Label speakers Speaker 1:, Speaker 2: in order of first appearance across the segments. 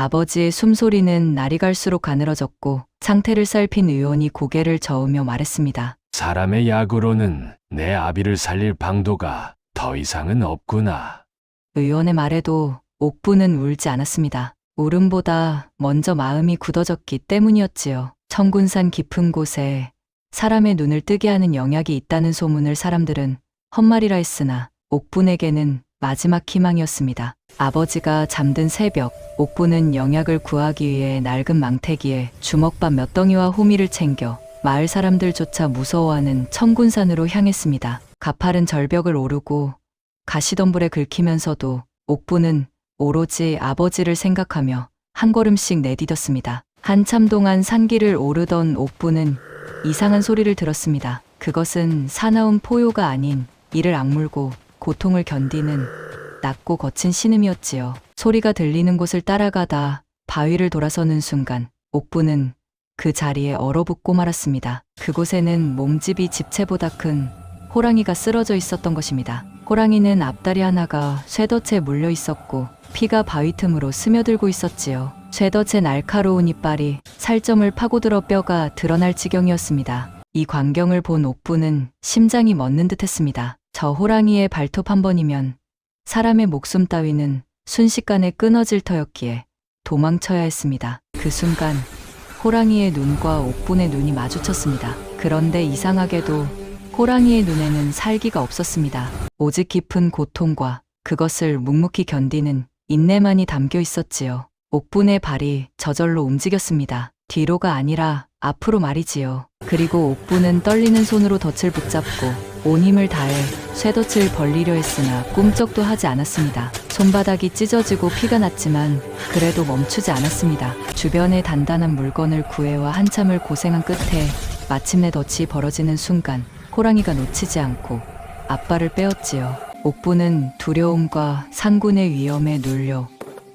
Speaker 1: 아버지의 숨소리는 날이 갈수록 가늘어졌고 상태를 살핀 의원이 고개를 저으며 말했습니다.
Speaker 2: 사람의 약으로는 내 아비를 살릴 방도가 더 이상은 없구나.
Speaker 1: 의원의 말에도 옥부는 울지 않았습니다. 울음보다 먼저 마음이 굳어졌기 때문이었지요. 청군산 깊은 곳에 사람의 눈을 뜨게 하는 영약이 있다는 소문을 사람들은 헛말이라 했으나 옥분에게는 마지막 희망이었습니다. 아버지가 잠든 새벽, 옥부는 영약을 구하기 위해 낡은 망태기에 주먹밥 몇 덩이와 호미를 챙겨 마을 사람들조차 무서워하는 청군산으로 향했습니다. 가파른 절벽을 오르고 가시덤불에 긁히면서도 옥부는 오로지 아버지를 생각하며 한 걸음씩 내디뎠습니다. 한참 동안 산길을 오르던 옥부는 이상한 소리를 들었습니다. 그것은 사나운 포효가 아닌 이를 악물고 고통을 견디는 낮고 거친 신음이었지요. 소리가 들리는 곳을 따라가다 바위를 돌아서는 순간 옥부는 그 자리에 얼어붙고 말았습니다. 그곳에는 몸집이 집채보다 큰 호랑이가 쓰러져 있었던 것입니다. 호랑이는 앞다리 하나가 쇠덫에 물려 있었고 피가 바위 틈으로 스며들고 있었지요. 쇠덫의 날카로운 이빨이 살점을 파고들어 뼈가 드러날 지경이었습니다. 이 광경을 본 옥부는 심장이 멎는 듯했습니다. 저 호랑이의 발톱 한 번이면 사람의 목숨 따위는 순식간에 끊어질 터였기에 도망쳐야 했습니다. 그 순간 호랑이의 눈과 옥분의 눈이 마주쳤습니다. 그런데 이상하게도 호랑이의 눈에는 살기가 없었습니다. 오직 깊은 고통과 그것을 묵묵히 견디는 인내만이 담겨 있었지요. 옥분의 발이 저절로 움직였습니다. 뒤로가 아니라 앞으로 말이지요. 그리고 옥분은 떨리는 손으로 덫을 붙잡고 온 힘을 다해 쇠덫을 벌리려 했으나 꿈쩍도 하지 않았습니다. 손바닥이 찢어지고 피가 났지만 그래도 멈추지 않았습니다. 주변의 단단한 물건을 구해와 한참을 고생한 끝에 마침내 덫이 벌어지는 순간 호랑이가 놓치지 않고 앞발을 빼었지요. 옥부는 두려움과 상군의 위험에 눌려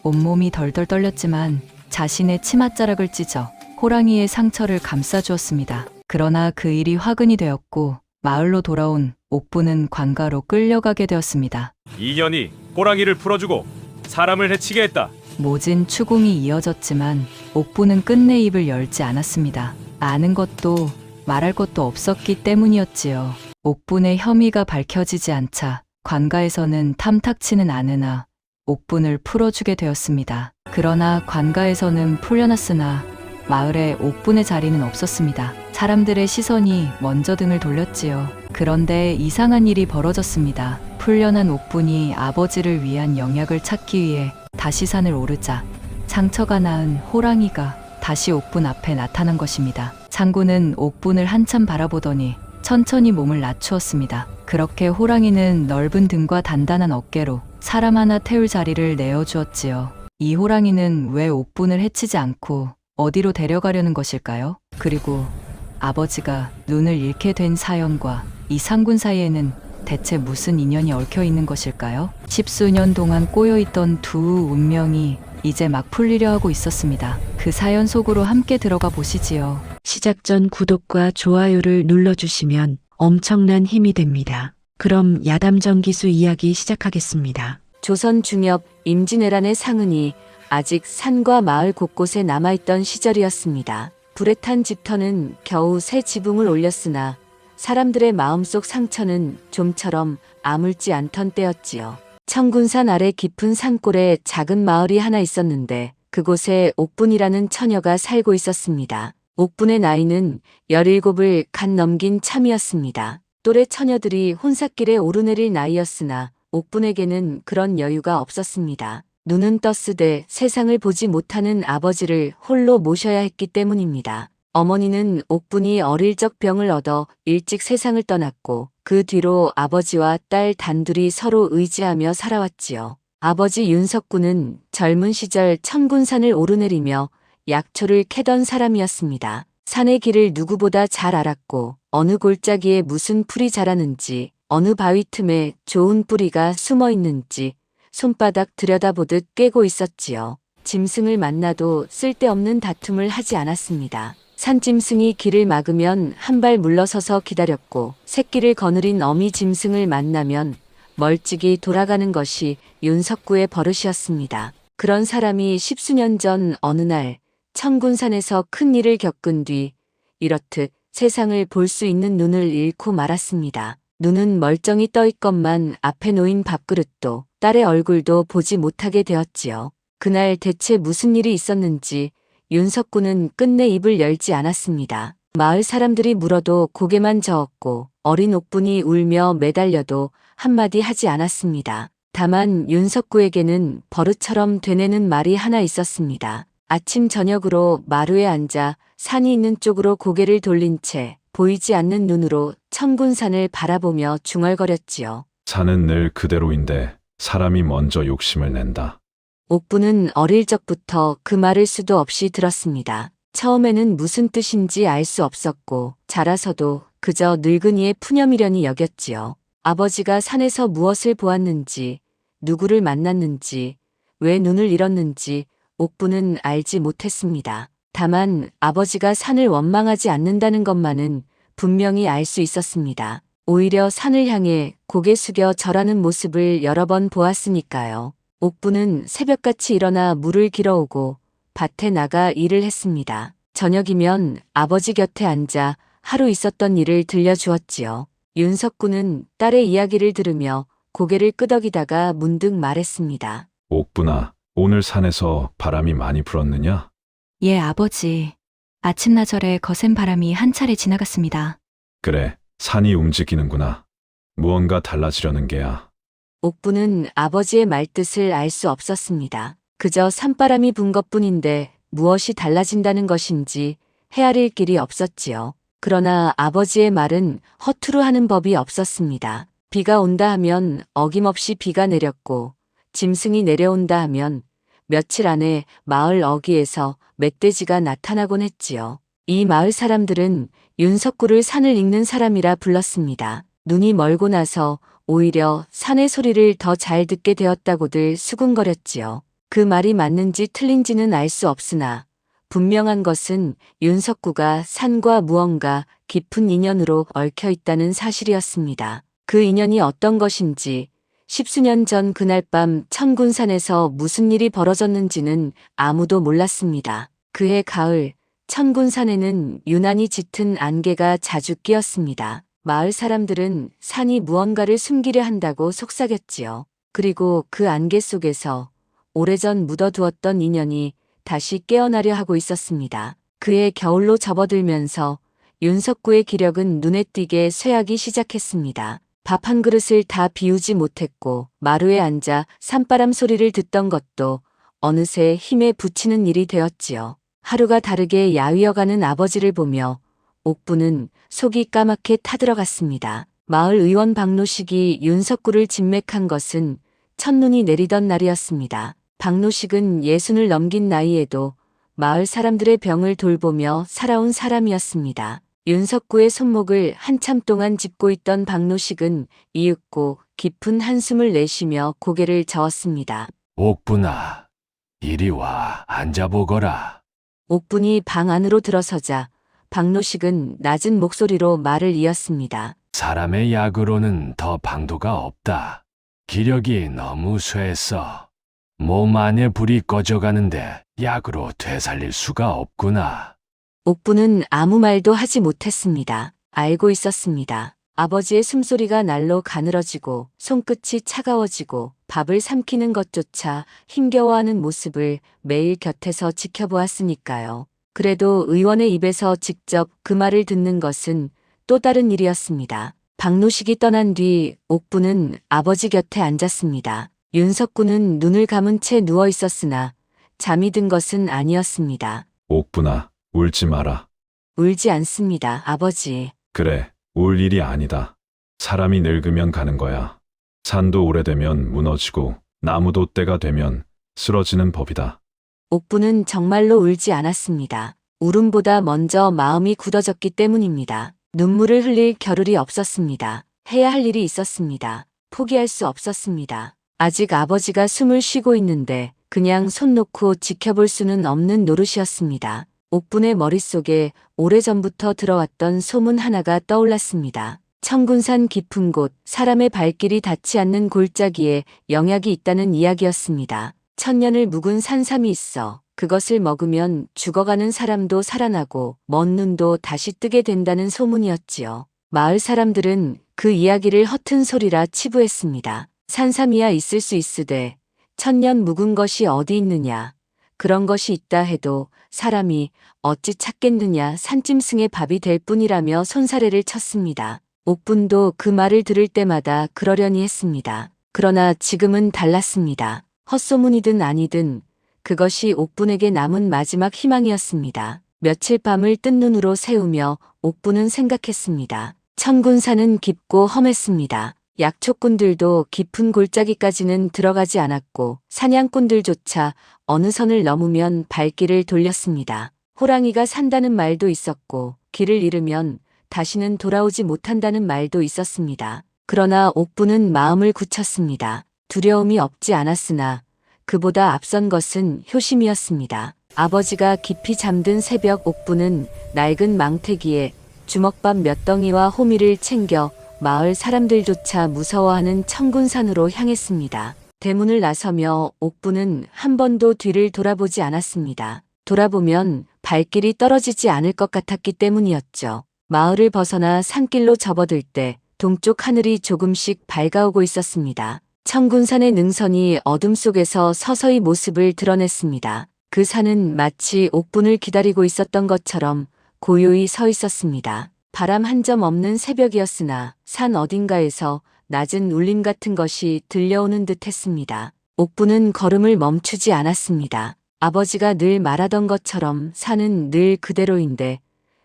Speaker 1: 온몸이 덜덜 떨렸지만 자신의 치맛자락을 찢어 호랑이의 상처를 감싸주었습니다. 그러나 그 일이 화근이 되었고 마을로 돌아온 옥부는 관가로 끌려가게 되었습니다.
Speaker 3: 이년이 호랑이를 풀어주고 사람을 해치게 했다.
Speaker 1: 모진 추궁이 이어졌지만 옥부는 끝내 입을 열지 않았습니다. 아는 것도 말할 것도 없었기 때문이었지요. 옥분의 혐의가 밝혀지지 않자 관가에서는 탐탁치는 않으나 옥분을 풀어주게 되었습니다. 그러나 관가에서는 풀려났으나 마을에 옥분의 자리는 없었습니다. 사람들의 시선이 먼저 등을 돌렸지요. 그런데 이상한 일이 벌어졌습니다. 풀려난 옥분이 아버지를 위한 영약을 찾기 위해 다시 산을 오르자 상처가 나은 호랑이가 다시 옥분 앞에 나타난 것입니다. 장군은 옥분을 한참 바라보더니 천천히 몸을 낮추었습니다. 그렇게 호랑이는 넓은 등과 단단한 어깨로 사람 하나 태울 자리를 내어주었지요. 이 호랑이는 왜 옥분을 해치지 않고 어디로 데려가려는 것일까요? 그리고 아버지가 눈을 잃게 된 사연과 이 상군 사이에는 대체 무슨 인연이 얽혀 있는 것일까요? 십수년 동안 꼬여있던 두 운명이 이제 막 풀리려 하고 있었습니다. 그 사연 속으로 함께 들어가 보시지요.
Speaker 4: 시작 전 구독과 좋아요를 눌러주시면 엄청난 힘이 됩니다. 그럼 야담전기수 이야기 시작하겠습니다.
Speaker 5: 조선 중엽 임진왜란의 상흔이 아직 산과 마을 곳곳에 남아있던 시절이었습니다. 불에 탄 집터는 겨우 새 지붕을 올렸으나 사람들의 마음속 상처는 좀처럼 아물지 않던 때였지요. 청군산 아래 깊은 산골에 작은 마을이 하나 있었는데 그곳에 옥분이라는 처녀가 살고 있었습니다. 옥분의 나이는 17을 갓 넘긴 참이었습니다. 또래 처녀들이 혼삿길에 오르내릴 나이였으나 옥분에게는 그런 여유가 없었습니다. 눈은 떴으되 세상을 보지 못하는 아버지를 홀로 모셔야 했기 때문입니다. 어머니는 옥분이 어릴 적 병을 얻어 일찍 세상을 떠났고 그 뒤로 아버지와 딸 단둘이 서로 의지하며 살아왔지요. 아버지 윤석군은 젊은 시절 청군산을 오르내리며 약초를 캐던 사람이었습니다. 산의 길을 누구보다 잘 알았고 어느 골짜기에 무슨 풀이 자라는지 어느 바위 틈에 좋은 뿌리가 숨어 있는지 손바닥 들여다보듯 꿰고 있었지요. 짐승을 만나도 쓸데없는 다툼을 하지 않았습니다. 산짐승이 길을 막으면 한 발 물러서서 기다렸고 새끼를 거느린 어미 짐승을 만나면 멀찍이 돌아가는 것이 윤석구의 버릇이었습니다. 그런 사람이 십수년 전 어느 날 청군산에서 큰 일을 겪은 뒤 이렇듯 세상을 볼 수 있는 눈을 잃고 말았습니다. 눈은 멀쩡히 떠 있건만 앞에 놓인 밥그릇도 딸의 얼굴도 보지 못하게 되었지요. 그날 대체 무슨 일이 있었는지 윤석구는 끝내 입을 열지 않았습니다. 마을 사람들이 물어도 고개만 저었고 어린 옥분이 울며 매달려도 한마디 하지 않았습니다. 다만 윤석구에게는 버릇처럼 되뇌는 말이 하나 있었습니다. 아침 저녁으로 마루에 앉아 산이 있는 쪽으로 고개를 돌린 채 보이지 않는 눈으로 청군산을 바라보며 중얼거렸지요.
Speaker 6: 산은 늘 그대로인데 사람이 먼저 욕심을 낸다.
Speaker 5: 옥부는 어릴 적부터 그 말을 수도 없이 들었습니다. 처음에는 무슨 뜻인지 알 수 없었고 자라서도 그저 늙은이의 푸념이려니 여겼지요. 아버지가 산에서 무엇을 보았는지, 누구를 만났는지, 왜 눈을 잃었는지 옥부는 알지 못했습니다. 다만 아버지가 산을 원망하지 않는다는 것만은 분명히 알 수 있었습니다. 오히려 산을 향해 고개 숙여 절하는 모습을 여러 번 보았으니까요. 옥부는 새벽같이 일어나 물을 길어오고 밭에 나가 일을 했습니다. 저녁이면 아버지 곁에 앉아 하루 있었던 일을 들려주었지요. 윤석구는 딸의 이야기를 들으며 고개를 끄덕이다가 문득 말했습니다.
Speaker 6: 옥분아, 오늘 산에서 바람이 많이 불었느냐?
Speaker 1: 예, 아버지. 아침나절에 거센 바람이 한 차례 지나갔습니다.
Speaker 6: 그래, 산이 움직이는구나. 무언가 달라지려는 게야.
Speaker 5: 옥부는 아버지의 말뜻을 알 수 없었습니다. 그저 산바람이 분 것뿐인데 무엇이 달라진다는 것인지 헤아릴 길이 없었지요. 그러나 아버지의 말은 허투루 하는 법이 없었습니다. 비가 온다 하면 어김없이 비가 내렸고 짐승이 내려온다 하면 며칠 안에 마을 어귀에서 멧돼지가 나타나곤 했지요. 이 마을 사람들은 윤석구를 산을 읽는 사람이라 불렀습니다. 눈이 멀고 나서 오히려 산의 소리를 더 잘 듣게 되었다고들 수군거렸지요. 그 말이 맞는지 틀린지는 알 수 없으나 분명한 것은 윤석구가 산과 무언가 깊은 인연으로 얽혀 있다는 사실이었습니다. 그 인연이 어떤 것인지 십수년 전 그날 밤 천군산에서 무슨 일이 벌어졌는지는 아무도 몰랐습니다. 그해 가을 천군산에는 유난히 짙은 안개가 자주 끼었습니다. 마을 사람들은 산이 무언가를 숨기려 한다고 속삭였지요. 그리고 그 안개 속에서 오래전 묻어두었던 인연이 다시 깨어나려 하고 있었습니다. 그해 겨울로 접어들면서 윤석구의 기력은 눈에 띄게 쇠하기 시작했습니다. 밥 한 그릇을 다 비우지 못했고 마루에 앉아 산바람 소리를 듣던 것도 어느새 힘에 부치는 일이 되었지요. 하루가 다르게 야위어가는 아버지를 보며 옥부는 속이 까맣게 타들어갔습니다. 마을 의원 박노식이 윤석구를 진맥한 것은 첫눈이 내리던 날이었습니다. 박노식은 60을 넘긴 나이에도 마을 사람들의 병을 돌보며 살아온 사람이었습니다. 윤석구의 손목을 한참 동안 짚고 있던 박노식은 이윽고 깊은 한숨을 내쉬며 고개를 저었습니다.
Speaker 2: 옥분아, 이리 와 앉아보거라.
Speaker 5: 옥분이 방 안으로 들어서자 박노식은 낮은 목소리로 말을 이었습니다.
Speaker 2: 사람의 약으로는 더 방도가 없다. 기력이 너무 쇠했어. 몸 안에 불이 꺼져가는데 약으로 되살릴 수가 없구나.
Speaker 5: 옥부는 아무 말도 하지 못했습니다. 알고 있었습니다. 아버지의 숨소리가 날로 가늘어지고 손끝이 차가워지고 밥을 삼키는 것조차 힘겨워하는 모습을 매일 곁에서 지켜보았으니까요. 그래도 의원의 입에서 직접 그 말을 듣는 것은 또 다른 일이었습니다. 박노식이 떠난 뒤 옥부는 아버지 곁에 앉았습니다. 윤석구는 눈을 감은 채 누워 있었으나 잠이 든 것은 아니었습니다.
Speaker 6: 옥분아, 울지 마라.
Speaker 5: 울지 않습니다, 아버지.
Speaker 6: 그래, 울 일이 아니다. 사람이 늙으면 가는 거야. 산도 오래되면 무너지고 나무도 때가 되면 쓰러지는 법이다.
Speaker 5: 옥부는 정말로 울지 않았습니다. 울음보다 먼저 마음이 굳어졌기 때문입니다. 눈물을 흘릴 겨를이 없었습니다. 해야 할 일이 있었습니다. 포기할 수 없었습니다. 아직 아버지가 숨을 쉬고 있는데 그냥 손 놓고 지켜볼 수는 없는 노릇이었습니다. 옥분의 머릿속에 오래전부터 들어왔던 소문 하나가 떠올랐습니다. 청군산 깊은 곳, 사람의 발길이 닿지 않는 골짜기에 영약이 있다는 이야기였습니다. 천년을 묵은 산삼이 있어 그것을 먹으면 죽어가는 사람도 살아나고 먼 눈도 다시 뜨게 된다는 소문이었지요. 마을 사람들은 그 이야기를 허튼 소리라 치부했습니다. 산삼이야 있을 수 있으되 천년 묵은 것이 어디 있느냐. 그런 것이 있다 해도 사람이 어찌 찾겠느냐. 산짐승의 밥이 될 뿐이라며 손사래를 쳤습니다. 옥분도 그 말을 들을 때마다 그러려니 했습니다. 그러나 지금은 달랐습니다. 헛소문이든 아니든 그것이 옥분에게 남은 마지막 희망이었습니다. 며칠 밤을 뜬 눈으로 새우며 옥분은 생각했습니다. 천군산은 깊고 험했습니다. 약초꾼들도 깊은 골짜기까지는 들어가지 않았고 사냥꾼들조차 어느 선을 넘으면 발길을 돌렸습니다. 호랑이가 산다는 말도 있었고 길을 잃으면 다시는 돌아오지 못한다는 말도 있었습니다. 그러나 옥분은 마음을 굳혔습니다. 두려움이 없지 않았으나 그보다 앞선 것은 효심이었습니다. 아버지가 깊이 잠든 새벽 옥분은 낡은 망태기에 주먹밥 몇 덩이와 호미를 챙겨 마을 사람들조차 무서워하는 천군산으로 향했습니다. 대문을 나서며 옥분은 한 번도 뒤를 돌아보지 않았습니다. 돌아보면 발길이 떨어지지 않을 것 같았기 때문이었죠. 마을을 벗어나 산길로 접어들 때 동쪽 하늘이 조금씩 밝아오고 있었습니다. 천군산의 능선이 어둠 속에서 서서히 모습을 드러냈습니다. 그 산은 마치 옥분을 기다리고 있었던 것처럼 고요히 서 있었습니다. 바람 한 점 없는 새벽이었으나 산 어딘가에서 낮은 울림 같은 것이 들려오는 듯 했습니다. 옥분은 걸음을 멈추지 않았습니다. 아버지가 늘 말하던 것처럼 산은 늘 그대로인데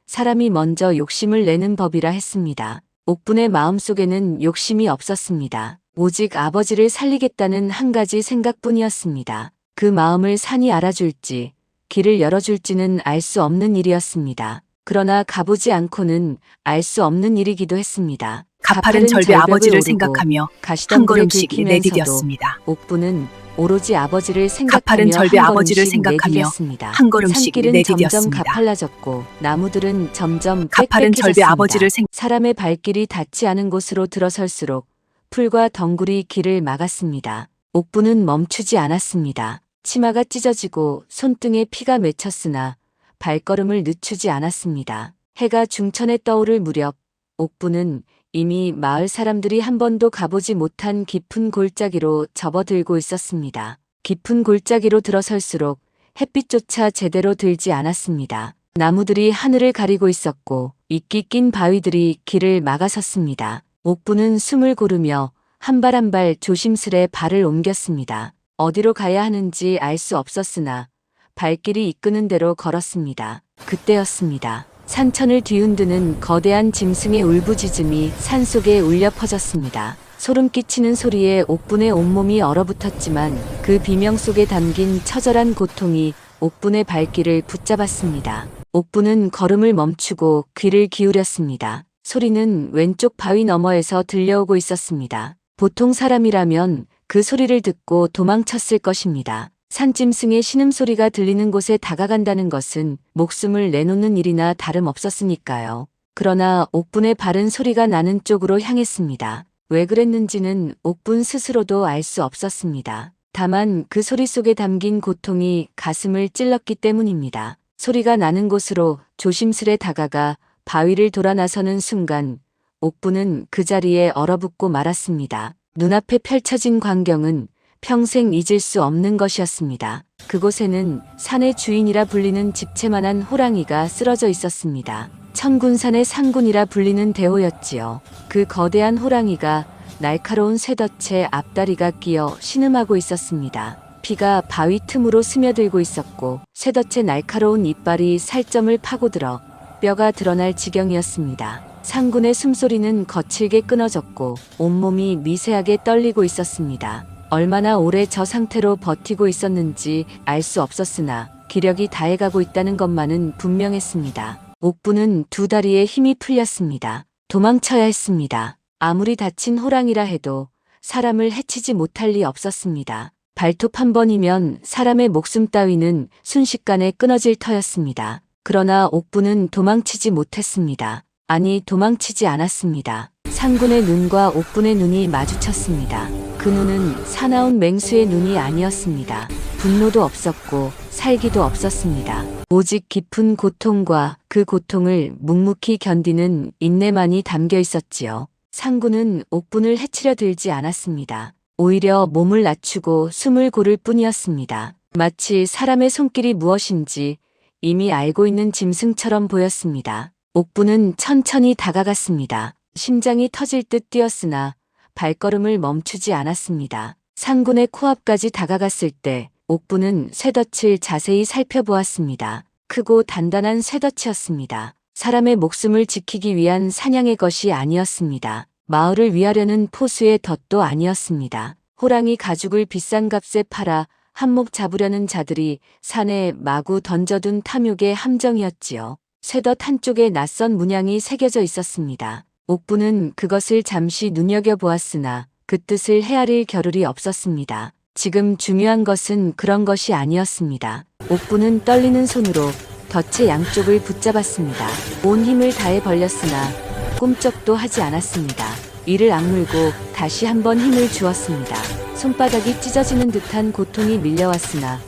Speaker 5: 사람이 먼저 욕심을 내는 법이라 했습니다. 옥분의 마음속에는 욕심이 없었습니다. 오직 아버지를 살리겠다는 한 가지 생각뿐이었습니다. 그 마음을 산이 알아줄지 길을 열어줄지는 알 수 없는 일이었습니다. 그러나 가보지 않고는 알 수 없는 일이기도 했습니다.
Speaker 7: 가파른 절벽 아버지를
Speaker 5: 오르고
Speaker 7: 생각하며 한
Speaker 5: 가시덤불을
Speaker 7: 걸음씩
Speaker 5: 긁히면서도
Speaker 7: 내디뎠습니다.
Speaker 5: 옥분은 오로지 아버지를 생각하며
Speaker 7: 가파른 절벽
Speaker 5: 한
Speaker 7: 아버지를
Speaker 5: 걸음씩
Speaker 7: 생각하며
Speaker 5: 내디뎠습니다.
Speaker 7: 한 걸음씩
Speaker 5: 산길은 점점
Speaker 7: 내디뎠습니다.
Speaker 5: 가팔라졌고 나무들은 점점
Speaker 7: 가파른 절벽
Speaker 5: 빽빽해졌습니다.
Speaker 7: 아버지를
Speaker 5: 사람의 발길이 닿지 않은 곳으로 들어설수록 풀과 덩굴이 길을 막았습니다. 옥분은 멈추지 않았습니다. 치마가 찢어지고 손등에 피가 맺혔으나 발걸음을 늦추지 않았습니다. 해가 중천에 떠오를 무렵 옥분은 이미 마을 사람들이 한 번도 가보지 못한 깊은 골짜기로 접어들고 있었습니다. 깊은 골짜기로 들어설수록 햇빛조차 제대로 들지 않았습니다. 나무들이 하늘을 가리고 있었고 이끼 낀 바위들이 길을 막아섰습니다. 옥분은 숨을 고르며 한 발 한 발 조심스레 발을 옮겼습니다. 어디로 가야 하는지 알 수 없었으나 발길이 이끄는 대로 걸었습니다. 그때였습니다. 산천을 뒤흔드는 거대한 짐승의 울부짖음이 산속에 울려 퍼졌습니다. 소름 끼치는 소리에 옥분의 온몸이 얼어붙었지만 그 비명 속에 담긴 처절한 고통이 옥분의 발길을 붙잡았습니다. 옥분은 걸음을 멈추고 귀를 기울였습니다. 소리는 왼쪽 바위 너머에서 들려오고 있었습니다. 보통 사람이라면 그 소리를 듣고 도망쳤을 것입니다. 산짐승의 신음소리가 들리는 곳에 다가간다는 것은 목숨을 내놓는 일이나 다름없었으니까요. 그러나 옥분의 발은 소리가 나는 쪽으로 향했습니다. 왜 그랬는지는 옥분 스스로도 알 수 없었습니다. 다만 그 소리 속에 담긴 고통이 가슴을 찔렀기 때문입니다. 소리가 나는 곳으로 조심스레 다가가 바위를 돌아 나서는 순간 옥분은 그 자리에 얼어붙고 말았습니다. 눈앞에 펼쳐진 광경은 평생 잊을 수 없는 것이었습니다. 그곳에는 산의 주인이라 불리는 집채만한 호랑이가 쓰러져 있었습니다. 천군산의 상군이라 불리는 대호였지요. 그 거대한 호랑이가 날카로운 쇠덫에 앞다리가 끼어 신음하고 있었습니다. 피가 바위 틈으로 스며들고 있었고 쇠덫의 날카로운 이빨이 살점을 파고들어 뼈가 드러날 지경이었습니다. 상군의 숨소리는 거칠게 끊어졌고 온몸이 미세하게 떨리고 있었습니다. 얼마나 오래 저 상태로 버티고 있었는지 알 수 없었으나 기력이 다해가고 있다는 것만은 분명했습니다. 옥분은 두 다리에 힘이 풀렸습니다. 도망쳐야 했습니다. 아무리 다친 호랑이라 해도 사람을 해치지 못할 리 없었습니다. 발톱 한 번이면 사람의 목숨 따위는 순식간에 끊어질 터였습니다. 그러나 옥분은 도망치지 못했습니다. 아니, 도망치지 않았습니다. 상군의 눈과 옥분의 눈이 마주쳤습니다. 그 눈은 사나운 맹수의 눈이 아니었습니다. 분노도 없었고 살기도 없었습니다. 오직 깊은 고통과 그 고통을 묵묵히 견디는 인내만이 담겨 있었지요. 상구는 옥분을 해치려 들지 않았습니다. 오히려 몸을 낮추고 숨을 고를 뿐이었습니다. 마치 사람의 손길이 무엇인지 이미 알고 있는 짐승처럼 보였습니다. 옥분은 천천히 다가갔습니다. 심장이 터질 듯 뛰었으나 발걸음을 멈추지 않았습니다. 상군의 코앞까지 다가갔을 때 옥분은 쇠덫을 자세히 살펴보았습니다. 크고 단단한 쇠덫이었습니다. 사람의 목숨을 지키기 위한 사냥의 것이 아니었습니다. 마을을 위하려는 포수의 덫도 아니었습니다. 호랑이 가죽을 비싼 값에 팔아 한몫 잡으려는 자들이 산에 마구 던져둔 탐욕의 함정이었지요. 쇠덫 한쪽에 낯선 문양이 새겨져 있었습니다. 옥분은 그것을 잠시 눈여겨보았으나 그 뜻을 헤아릴 겨를이 없었습니다. 지금 중요한 것은 그런 것이 아니었습니다. 옥분은 떨리는 손으로 덫의 양쪽을 붙잡았습니다. 온 힘을 다해 벌렸으나 꿈쩍도 하지 않았습니다. 이를 악물고 다시 한번 힘을 주었습니다. 손바닥이 찢어지는 듯한 고통이 밀려왔으나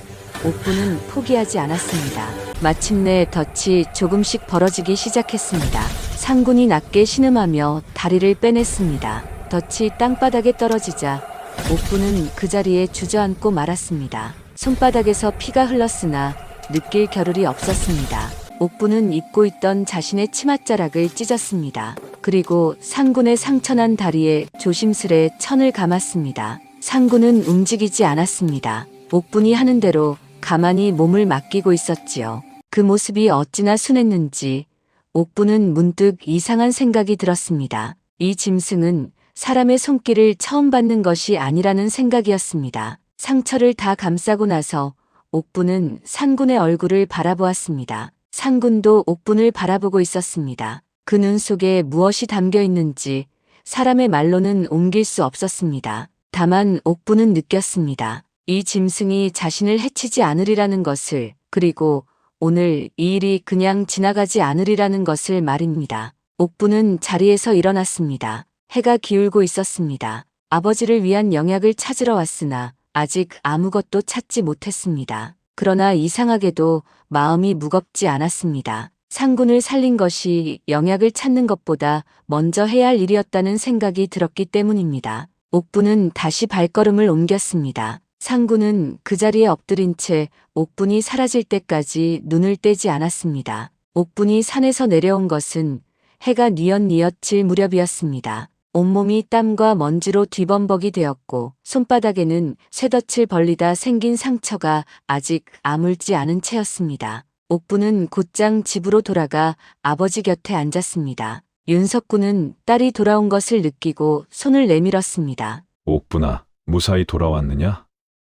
Speaker 5: 옥분은 포기하지 않았습니다. 마침내 덫이 조금씩 벌어지기 시작했습니다. 상군이 낮게 신음하며 다리를 빼냈습니다. 덫이 땅바닥에 떨어지자 옥분은 그 자리에 주저앉고 말았습니다. 손바닥에서 피가 흘렀으나 느낄 겨를이 없었습니다. 옥분은 입고 있던 자신의 치맛자락을 찢었습니다. 그리고 상군의 상처난 다리에 조심스레 천을 감았습니다. 상군은 움직이지 않았습니다. 옥분이 하는 대로 가만히 몸을 맡기고 있었지요. 그 모습이 어찌나 순했는지 옥분은 문득 이상한 생각이 들었습니다. 이 짐승은 사람의 손길을 처음 받는 것이 아니라는 생각이었습니다. 상처를 다 감싸고 나서 옥분은 상군의 얼굴을 바라보았습니다. 상군도 옥분을 바라보고 있었습니다. 그 눈 속에 무엇이 담겨 있는지 사람의 말로는 옮길 수 없었습니다. 다만 옥분은 느꼈습니다. 이 짐승이 자신을 해치지 않으리라는 것을, 그리고 오늘 이 일이 그냥 지나가지 않으리라는 것을 말입니다. 옥분은 자리에서 일어났습니다. 해가 기울고 있었습니다. 아버지를 위한 영약을 찾으러 왔으나 아직 아무것도 찾지 못했습니다. 그러나 이상하게도 마음이 무겁지 않았습니다. 상군을 살린 것이 영약을 찾는 것보다 먼저 해야 할 일이었다는 생각이 들었기 때문입니다. 옥분은 다시 발걸음을 옮겼습니다. 상군은 그 자리에 엎드린 채 옥분이 사라질 때까지 눈을 떼지 않았습니다. 옥분이 산에서 내려온 것은 해가 뉘엿뉘엿 질 무렵이었습니다. 온몸이 땀과 먼지로 뒤범벅이 되었고 손바닥에는 쇠덫을 벌리다 생긴 상처가 아직 아물지 않은 채였습니다. 옥분은 곧장 집으로 돌아가 아버지 곁에 앉았습니다. 윤석군은 딸이 돌아온 것을 느끼고 손을 내밀었습니다.
Speaker 6: 옥분아, 무사히 돌아왔느냐?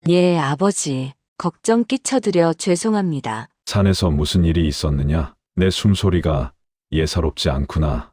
Speaker 5: 예, 아버지. 걱정 끼쳐드려 죄송합니다.
Speaker 6: 산에서 무슨 일이 있었느냐? 내 숨소리가 예사롭지 않구나.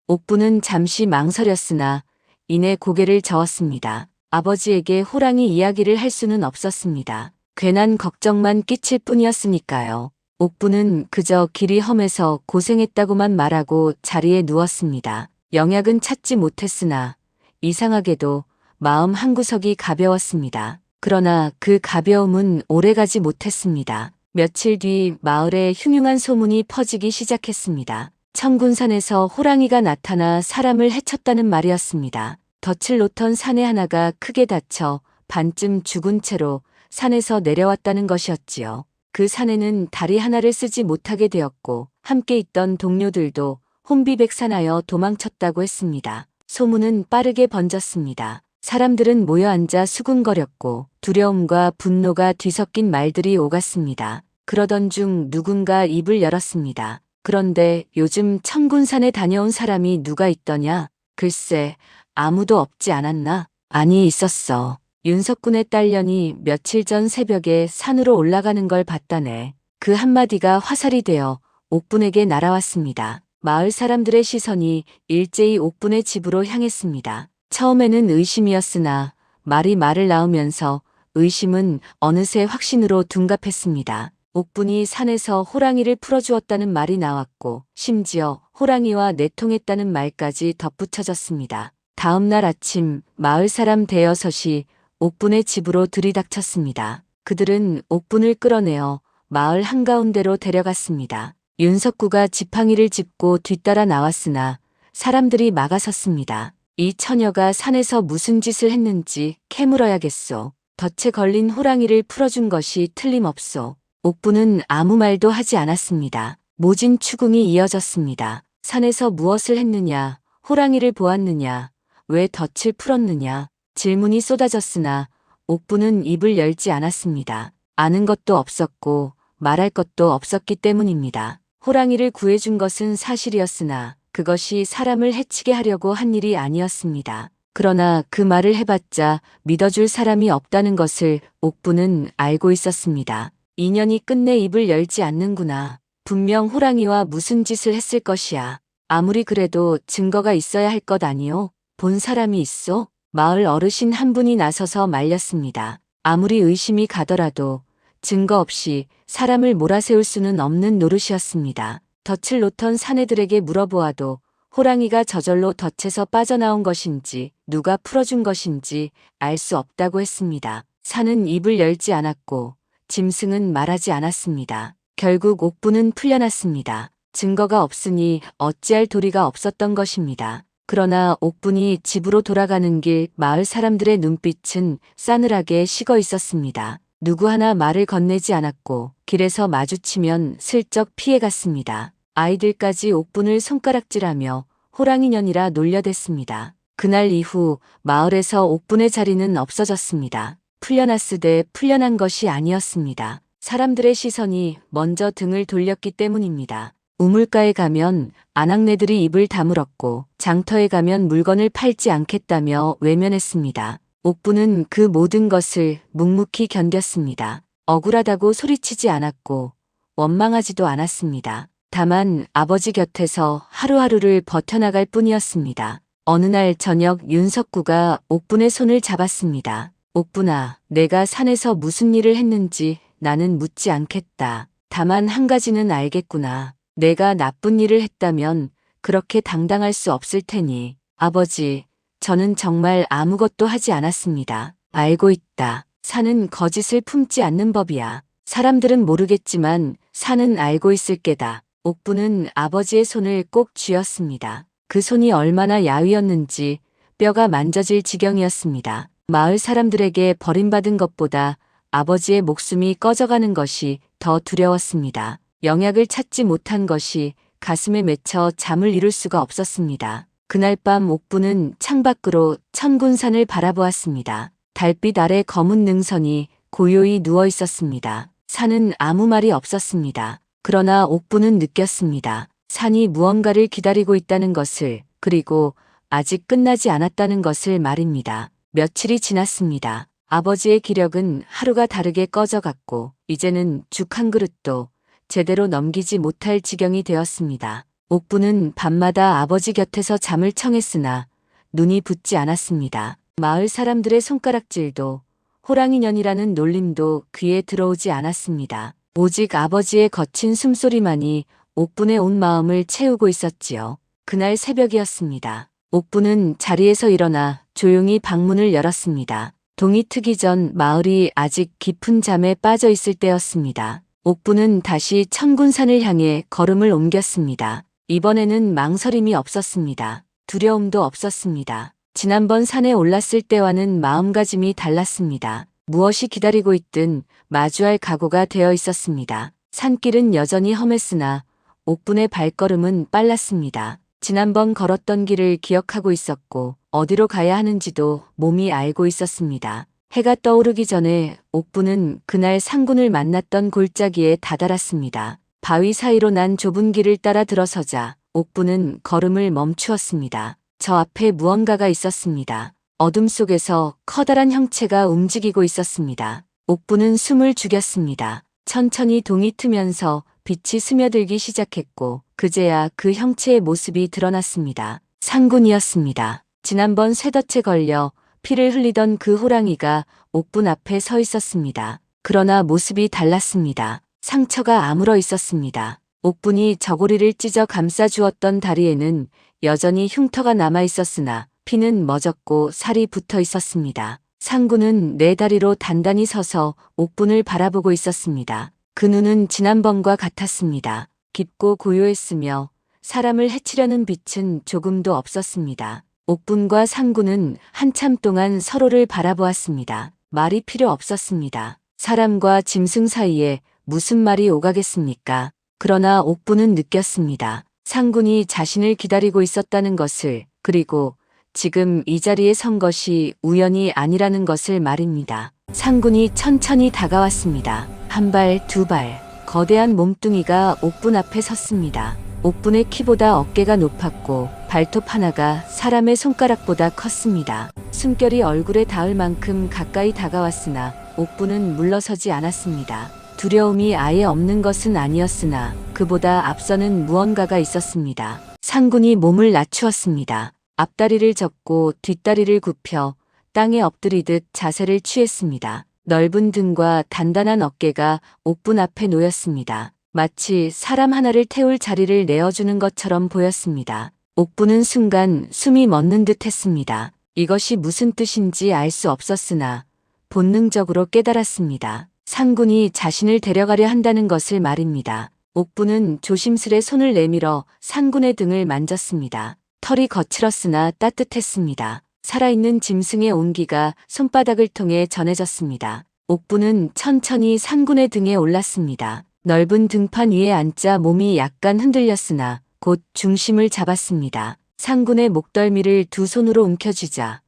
Speaker 5: 옥분은 잠시 망설였으나 이내 고개를 저었습니다. 아버지에게 호랑이 이야기를 할 수는 없었습니다. 괜한 걱정만 끼칠 뿐이었으니까요. 옥분은 그저 길이 험해서 고생했다고만 말하고 자리에 누웠습니다. 영약은 찾지 못했으나 이상하게도 마음 한구석이 가벼웠습니다. 그러나 그 가벼움은 오래가지 못했습니다. 며칠 뒤 마을에 흉흉한 소문이 퍼지기 시작했습니다. 청군산에서 호랑이가 나타나 사람을 해쳤다는 말이었습니다. 덫을 놓던 사내 하나가 크게 다쳐 반쯤 죽은 채로 산에서 내려왔다는 것이었지요. 그 사내는 다리 하나를 쓰지 못하게 되었고 함께 있던 동료들도 혼비백산하여 도망쳤다고 했습니다. 소문은 빠르게 번졌습니다. 사람들은 모여 앉아 수군거렸고 두려움과 분노가 뒤섞인 말들이 오갔습니다. 그러던 중 누군가 입을 열었습니다. 그런데 요즘 청군산에 다녀온 사람이 누가 있더냐? 글쎄, 아무도 없지 않았나? 아니, 있었어. 윤석군의 딸년이 며칠 전 새벽에 산으로 올라가는 걸 봤다네. 그 한마디가 화살이 되어 옥분에게 날아왔습니다. 마을 사람들의 시선이 일제히 옥분의 집으로 향했습니다. 처음에는 의심이었으나 말을 낳으면서 의심은 어느새 확신으로 둔갑했습니다. 옥분이 산에서 호랑이를 풀어주었다는 말이 나왔고 심지어 호랑이와 내통했다는 말까지 덧붙여졌습니다. 다음 날 아침 마을 사람 대여섯이 옥분의 집으로 들이닥쳤습니다. 그들은 옥분을 끌어내어 마을 한가운데로 데려갔습니다. 윤석구가 지팡이를 짚고 뒤따라 나왔으나 사람들이 막아섰습니다. 이 처녀가 산에서 무슨 짓을 했는지 캐물어야겠소. 덫에 걸린 호랑이를 풀어준 것이 틀림없소. 옥분은 아무 말도 하지 않았습니다. 모진 추궁이 이어졌습니다. 산에서 무엇을 했느냐, 호랑이를 보았느냐, 왜 덫을 풀었느냐, 질문이 쏟아졌으나 옥분은 입을 열지 않았습니다. 아는 것도 없었고 말할 것도 없었기 때문입니다. 호랑이를 구해준 것은 사실이었으나 그것이 사람을 해치게 하려고 한 일이 아니었습니다. 그러나 그 말을 해봤자 믿어줄 사람이 없다는 것을 옥분은 알고 있었습니다. 인연이 끝내 입을 열지 않는구나. 분명 호랑이와 무슨 짓을 했을 것이야. 아무리 그래도 증거가 있어야 할 것 아니오? 본 사람이 있어? 마을 어르신 한 분이 나서서 말렸습니다. 아무리 의심이 가더라도 증거 없이 사람을 몰아세울 수는 없는 노릇이었습니다. 덫을 놓던 사내들에게 물어보아도 호랑이가 저절로 덫에서 빠져나온 것인지 누가 풀어준 것인지 알 수 없다고 했습니다. 산은 입을 열지 않았고 짐승은 말하지 않았습니다. 결국 옥분은 풀려났습니다. 증거가 없으니 어찌할 도리가 없었던 것입니다. 그러나 옥분이 집으로 돌아가는 길 마을 사람들의 눈빛은 싸늘하게 식어 있었습니다. 누구 하나 말을 건네지 않았고 길에서 마주치면 슬쩍 피해갔습니다. 아이들까지 옥분을 손가락질하며 호랑이년이라 놀려댔습니다. 그날 이후 마을에서 옥분의 자리는 없어졌습니다. 풀려났으되 풀려난 것이 아니었습니다. 사람들의 시선이 먼저 등을 돌렸기 때문입니다. 우물가에 가면 아낙네들이 입을 다물었고 장터에 가면 물건을 팔지 않겠다며 외면했습니다. 옥분은 그 모든 것을 묵묵히 견뎠습니다. 억울하다고 소리치지 않았고 원망하지도 않았습니다. 다만 아버지 곁에서 하루하루를 버텨나갈 뿐이었습니다. 어느 날 저녁 윤석구가 옥분의 손을 잡았습니다. 옥분아, 내가 산에서 무슨 일을 했는지 나는 묻지 않겠다. 다만 한 가지는 알겠구나. 내가 나쁜 일을 했다면 그렇게 당당할 수 없을 테니. 아버지, 저는 정말 아무것도 하지 않았습니다. 알고 있다. 산은 거짓을 품지 않는 법이야. 사람들은 모르겠지만 산은 알고 있을 게다. 옥분은 아버지의 손을 꼭 쥐었습니다. 그 손이 얼마나 야위었는지 뼈가 만져질 지경이었습니다. 마을 사람들에게 버림받은 것보다 아버지의 목숨이 꺼져가는 것이 더 두려웠습니다. 영약을 찾지 못한 것이 가슴에 맺혀 잠을 이룰 수가 없었습니다. 그날 밤 옥분은 창밖으로 천군산을 바라보았습니다. 달빛 아래 검은 능선이 고요히 누워 있었습니다. 산은 아무 말이 없었습니다. 그러나 옥분은 느꼈습니다. 산이 무언가를 기다리고 있다는 것을, 그리고 아직 끝나지 않았다는 것을 말입니다. 며칠이 지났습니다. 아버지의 기력은 하루가 다르게 꺼져갔고 이제는 죽 한 그릇도 제대로 넘기지 못할 지경이 되었습니다. 옥분은 밤마다 아버지 곁에서 잠을 청했으나 눈이 붙지 않았습니다. 마을 사람들의 손가락질도 호랑이년이라는 놀림도 귀에 들어오지 않았습니다. 오직 아버지의 거친 숨소리만이 옥분의 온 마음을 채우고 있었지요. 그날 새벽이었습니다. 옥분은 자리에서 일어나 조용히 방문을 열었습니다. 동이 트기 전 마을이 아직 깊은 잠에 빠져 있을 때였습니다. 옥분은 다시 천군산을 향해 걸음을 옮겼습니다. 이번에는 망설임이 없었습니다. 두려움도 없었습니다. 지난번 산에 올랐을 때와는 마음가짐이 달랐습니다. 무엇이 기다리고 있든 마주할 각오가 되어 있었습니다. 산길은 여전히 험했으나 옥분의 발걸음은 빨랐습니다. 지난번 걸었던 길을 기억하고 있었고 어디로 가야 하는지도 몸이 알고 있었습니다. 해가 떠오르기 전에 옥분은 그날 상군을 만났던 골짜기에 다다랐습니다. 바위 사이로 난 좁은 길을 따라 들어서자 옥분은 걸음을 멈추었습니다. 저 앞에 무언가가 있었습니다. 어둠 속에서 커다란 형체가 움직이고 있었습니다. 옥분은 숨을 죽였습니다. 천천히 동이 트면서 빛이 스며들기 시작했고 그제야 그 형체의 모습이 드러났습니다. 상군이었습니다. 지난번 쇠덫에 걸려 피를 흘리던 그 호랑이가 옥분 앞에 서 있었습니다. 그러나 모습이 달랐습니다. 상처가 아물어 있었습니다. 옥분이 저고리를 찢어 감싸주었던 다리에는 여전히 흉터가 남아 있었으나 피는 멎었고 살이 붙어 있었습니다. 상구는 네 다리로 단단히 서서 옥분을 바라보고 있었습니다. 그 눈은 지난번과 같았습니다. 깊고 고요했으며 사람을 해치려는 빛은 조금도 없었습니다. 옥분과 상구는 한참 동안 서로를 바라보았습니다. 말이 필요 없었습니다. 사람과 짐승 사이에 무슨 말이 오가겠습니까? 그러나 옥분은 느꼈습니다. 상군이 자신을 기다리고 있었다는 것을, 그리고 지금 이 자리에 선 것이 우연이 아니라는 것을 말입니다. 상군이 천천히 다가왔습니다. 한 발, 두 발, 거대한 몸뚱이가 옥분 앞에 섰습니다. 옥분의 키보다 어깨가 높았고 발톱 하나가 사람의 손가락보다 컸습니다. 숨결이 얼굴에 닿을 만큼 가까이 다가왔으나 옥분은 물러서지 않았습니다. 두려움이 아예 없는 것은 아니었으나 그보다 앞서는 무언가가 있었습니다. 상군이 몸을 낮추었습니다. 앞다리를 젓고 뒷다리를 굽혀 땅에 엎드리듯 자세를 취했습니다. 넓은 등과 단단한 어깨가 옥분 앞에 놓였습니다. 마치 사람 하나를 태울 자리를 내어주는 것처럼 보였습니다. 옥분은 순간 숨이 멎는 듯 했습니다. 이것이 무슨 뜻인지 알 수 없었으나 본능적으로 깨달았습니다. 상군이 자신을 데려가려 한다는 것을 말입니다. 옥분은 조심스레 손을 내밀어 상군의 등을 만졌습니다. 털이 거칠었으나 따뜻했습니다. 살아있는 짐승의 온기가 손바닥을 통해 전해졌습니다. 옥분은 천천히 상군의 등에 올랐습니다. 넓은 등판 위에 앉자 몸이 약간 흔들렸으나 곧 중심을 잡았습니다. 상군의 목덜미를 두 손으로 움켜쥐자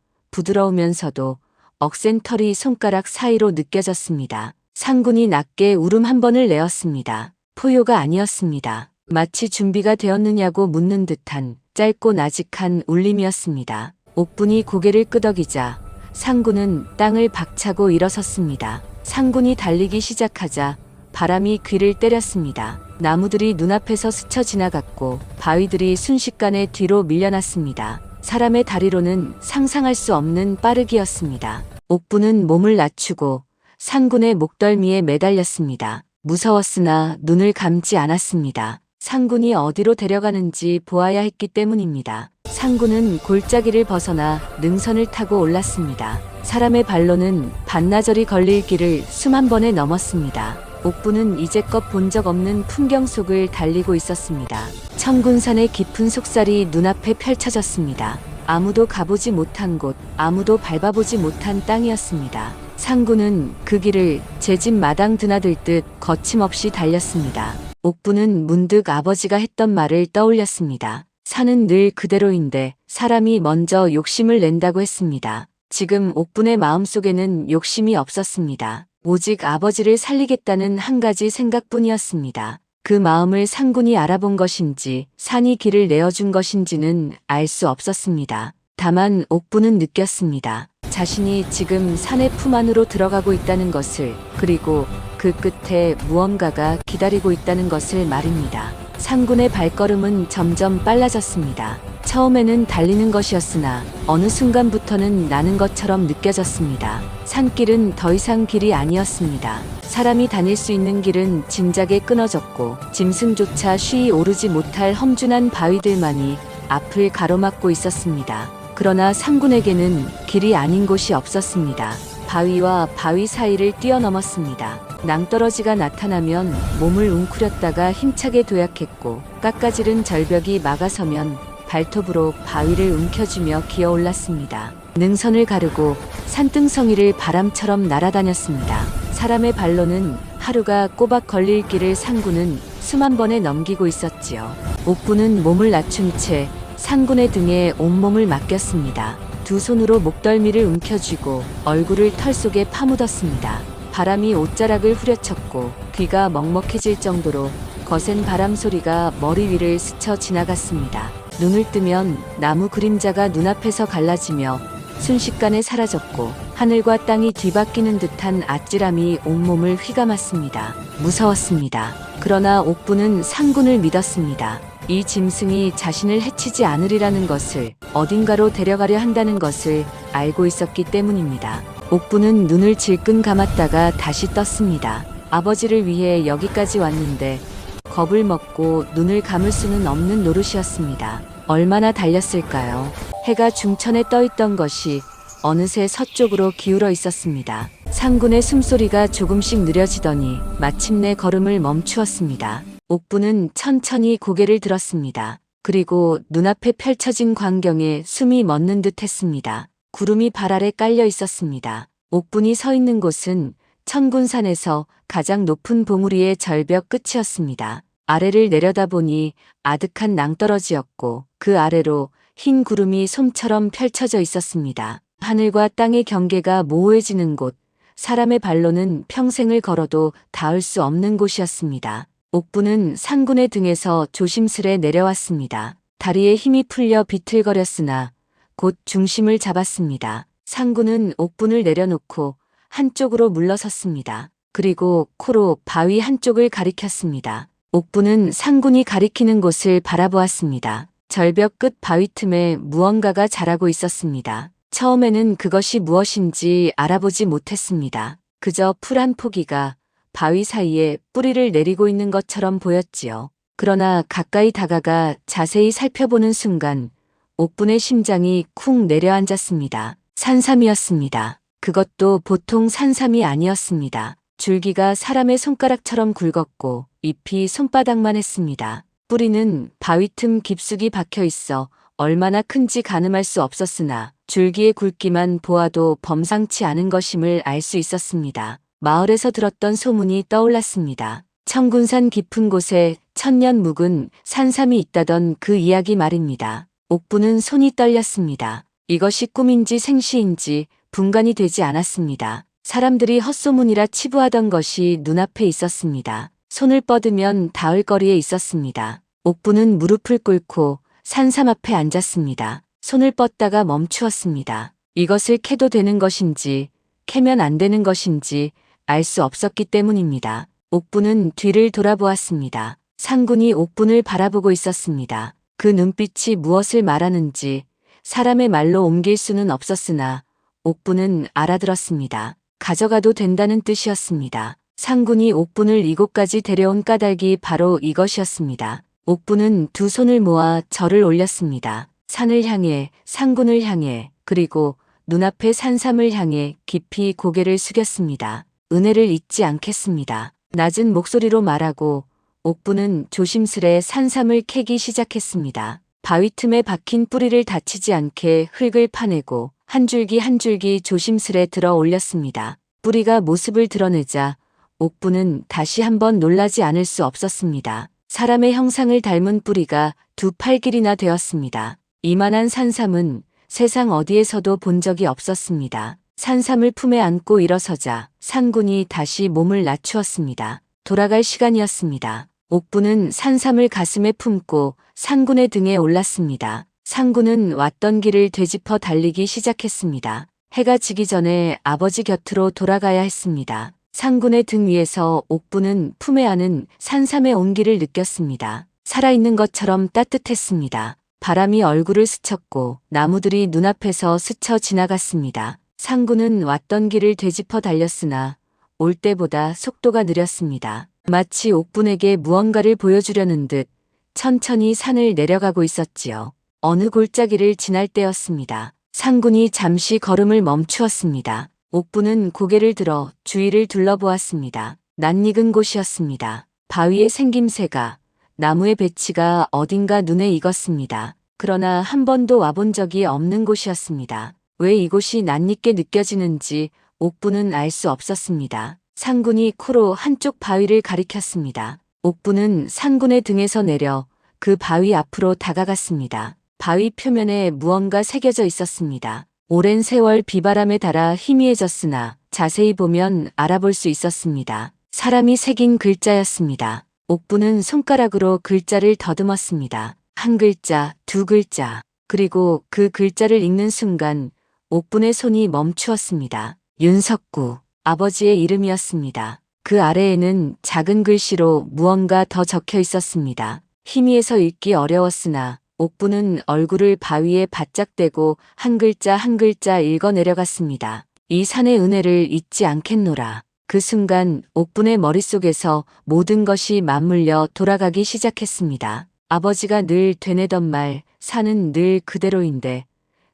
Speaker 5: 부드러우면서도 억센 털이 손가락 사이로 느껴졌습니다. 상군이 낮게 울음 한 번을 내었습니다. 포효가 아니었습니다. 마치 준비가 되었느냐고 묻는 듯한 짧고 나직한 울림이었습니다. 옥분이 고개를 끄덕이자 상군은 땅을 박차고 일어섰습니다. 상군이 달리기 시작하자 바람이 귀를 때렸습니다. 나무들이 눈앞에서 스쳐 지나갔고 바위들이 순식간에 뒤로 밀려났습니다. 사람의 다리로는 상상할 수 없는 빠르기였습니다. 옥분은 몸을 낮추고 상군의 목덜미에 매달렸습니다. 무서웠으나 눈을 감지 않았습니다. 상군이 어디로 데려가는지 보아야 했기 때문입니다. 상군은 골짜기를 벗어나 능선을 타고 올랐습니다. 사람의 발로는 반나절이 걸릴 길을 수만 번에 넘었습니다. 옥분은 이제껏 본 적 없는 풍경 속을 달리고 있었습니다. 청군산의 깊은 속살이 눈앞에 펼쳐졌습니다. 아무도 가보지 못한 곳, 아무도 밟아보지 못한 땅이었습니다. 상군은 그 길을 제 집 마당 드나들듯 거침없이 달렸습니다. 옥분은 문득 아버지가 했던 말을 떠올렸습니다. 산은 늘 그대로인데 사람이 먼저 욕심을 낸다고 했습니다. 지금 옥분의 마음속에는 욕심이 없었습니다. 오직 아버지를 살리겠다는 한 가지 생각뿐이었습니다. 그 마음을 상군이 알아본 것인지 산이 길을 내어준 것인지는 알 수 없었습니다. 다만 옥분은 느꼈습니다. 자신이 지금 산의 품 안으로 들어가고 있다는 것을, 그리고 그 끝에 무언가가 기다리고 있다는 것을 말입니다. 상군의 발걸음은 점점 빨라졌습니다. 처음에는 달리는 것이었으나 어느 순간부터는 나는 것처럼 느껴졌습니다. 산길은 더 이상 길이 아니었습니다. 사람이 다닐 수 있는 길은 진작에 끊어졌고 짐승조차 쉬이 오르지 못할 험준한 바위들만이 앞을 가로막고 있었습니다. 그러나 상군에게는 길이 아닌 곳이 없었습니다. 바위와 바위 사이를 뛰어넘었습니다. 낭떠러지가 나타나면 몸을 웅크렸다가 힘차게 도약했고 깎아지른 절벽이 막아서면 발톱으로 바위를 움켜쥐며 기어올랐습니다. 능선을 가르고 산등성이를 바람처럼 날아다녔습니다. 사람의 발로는 하루가 꼬박 걸릴 길을 상군은 수만 번에 넘기고 있었지요. 옥군은 몸을 낮춘 채 상군의 등에 온몸을 맡겼습니다. 두 손으로 목덜미를 움켜쥐고 얼굴을 털 속에 파묻었습니다. 바람이 옷자락을 후려쳤고 귀가 먹먹해질 정도로 거센 바람 소리가 머리 위를 스쳐 지나갔습니다. 눈을 뜨면 나무 그림자가 눈앞에서 갈라지며 순식간에 사라졌고 하늘과 땅이 뒤바뀌는 듯한 아찔함이 온몸을 휘감았습니다. 무서웠습니다. 그러나 옥분은 상군을 믿었습니다. 이 짐승이 자신을 해치지 않으리라는 것을, 어딘가로 데려가려 한다는 것을 알고 있었기 때문입니다. 옥분은 눈을 질끈 감았다가 다시 떴습니다. 아버지를 위해 여기까지 왔는데 겁을 먹고 눈을 감을 수는 없는 노릇이었습니다. 얼마나 달렸을까요? 해가 중천에 떠 있던 것이 어느새 서쪽으로 기울어 있었습니다. 상군의 숨소리가 조금씩 느려지더니 마침내 걸음을 멈추었습니다. 옥부는 천천히 고개를 들었습니다. 그리고 눈앞에 펼쳐진 광경에 숨이 멎는 듯 했습니다. 구름이 발 아래 깔려 있었습니다. 옥분이 서 있는 곳은 천군산에서 가장 높은 봉우리의 절벽 끝이었습니다. 아래를 내려다보니 아득한 낭떠러지였고 그 아래로 흰 구름이 솜처럼 펼쳐져 있었습니다. 하늘과 땅의 경계가 모호해지는 곳, 사람의 발로는 평생을 걸어도 닿을 수 없는 곳이었습니다. 옥부는 상군의 등에서 조심스레 내려왔습니다. 다리에 힘이 풀려 비틀거렸으나 곧 중심을 잡았습니다. 상군은 옥분을 내려놓고 한쪽으로 물러섰습니다. 그리고 코로 바위 한쪽을 가리켰습니다. 옥부는 상군이 가리키는 곳을 바라보았습니다. 절벽 끝 바위 틈에 무언가가 자라고 있었습니다. 처음에는 그것이 무엇인지 알아보지 못했습니다. 그저 풀 한 포기가 바위 사이에 뿌리를 내리고 있는 것처럼 보였지요. 그러나 가까이 다가가 자세히 살펴보는 순간 옥분의 심장이 쿵 내려앉았습니다. 산삼이었습니다. 그것도 보통 산삼이 아니었습니다. 줄기가 사람의 손가락처럼 굵었고 잎이 손바닥만 했습니다. 뿌리는 바위 틈 깊숙이 박혀 있어 얼마나 큰지 가늠할 수 없었으나 줄기의 굵기만 보아도 범상치 않은 것임을 알 수 있었습니다. 마을에서 들었던 소문이 떠올랐습니다. 천군산 깊은 곳에 천년 묵은 산삼이 있다던 그 이야기 말입니다. 옥부는 손이 떨렸습니다. 이것이 꿈인지 생시인지 분간이 되지 않았습니다. 사람들이 헛소문이라 치부하던 것이 눈앞에 있었습니다. 손을 뻗으면 닿을 거리에 있었습니다. 옥부는 무릎을 꿇고 산삼 앞에 앉았습니다. 손을 뻗다가 멈추었습니다. 이것을 캐도 되는 것인지 캐면 안 되는 것인지 알 수 없었기 때문입니다. 옥부는 뒤를 돌아보았습니다. 상군이 옥분을 바라보고 있었습니다. 그 눈빛이 무엇을 말하는지 사람의 말로 옮길 수는 없었으나 옥분은 알아들었습니다. 가져가도 된다는 뜻이었습니다. 상군이 옥분을 이곳까지 데려온 까닭이 바로 이것이었습니다. 옥분은 두 손을 모아 절을 올렸습니다. 산을 향해, 상군을 향해, 그리고 눈앞의 산삼을 향해 깊이 고개를 숙였습니다. 은혜를 잊지 않겠습니다. 낮은 목소리로 말하고 옥부는 조심스레 산삼을 캐기 시작했습니다. 바위 틈에 박힌 뿌리를 다치지 않게 흙을 파내고 한 줄기 한 줄기 조심스레 들어 올렸습니다. 뿌리가 모습을 드러내자 옥부는 다시 한번 놀라지 않을 수 없었습니다. 사람의 형상을 닮은 뿌리가 두 팔 길이나 되었습니다. 이만한 산삼은 세상 어디에서도 본 적이 없었습니다. 산삼을 품에 안고 일어서자 상군이 다시 몸을 낮추었습니다. 돌아갈 시간이었습니다. 옥부는 산삼을 가슴에 품고 상군의 등에 올랐습니다. 상군은 왔던 길을 되짚어 달리기 시작했습니다. 해가 지기 전에 아버지 곁으로 돌아가야 했습니다. 상군의 등 위에서 옥부는 품에 안은 산삼의 온기를 느꼈습니다. 살아있는 것처럼 따뜻했습니다. 바람이 얼굴을 스쳤고 나무들이 눈앞에서 스쳐 지나갔습니다. 상군은 왔던 길을 되짚어 달렸으나 올 때보다 속도가 느렸습니다. 마치 옥분에게 무언가를 보여주려는 듯 천천히 산을 내려가고 있었지요. 어느 골짜기를 지날 때였습니다. 상군이 잠시 걸음을 멈추었습니다. 옥분은 고개를 들어 주위를 둘러보았습니다. 낯익은 곳이었습니다. 바위의 생김새가, 나무의 배치가 어딘가 눈에 익었습니다. 그러나 한 번도 와본 적이 없는 곳이었습니다. 왜 이곳이 낯익게 느껴지는지 옥부는 알 수 없었습니다. 상군이 코로 한쪽 바위를 가리켰습니다. 옥부는 상군의 등에서 내려 그 바위 앞으로 다가갔습니다. 바위 표면에 무언가 새겨져 있었습니다. 오랜 세월 비바람에 닳아 희미해졌으나 자세히 보면 알아볼 수 있었습니다. 사람이 새긴 글자였습니다. 옥부는 손가락으로 글자를 더듬었습니다. 한 글자, 두 글자, 그리고 그 글자를 읽는 순간 옥분의 손이 멈추었습니다. 윤석구, 아버지의 이름이었습니다. 그 아래에는 작은 글씨로 무언가 더 적혀 있었습니다. 희미해서 읽기 어려웠으나 옥부는 얼굴을 바위에 바짝 대고 한 글자 한 글자 읽어 내려갔습니다. 이 산의 은혜를 잊지 않겠노라. 그 순간 옥분의 머릿속에서 모든 것이 맞물려 돌아가기 시작했습니다. 아버지가 늘 되뇌던 말, 산은 늘 그대로인데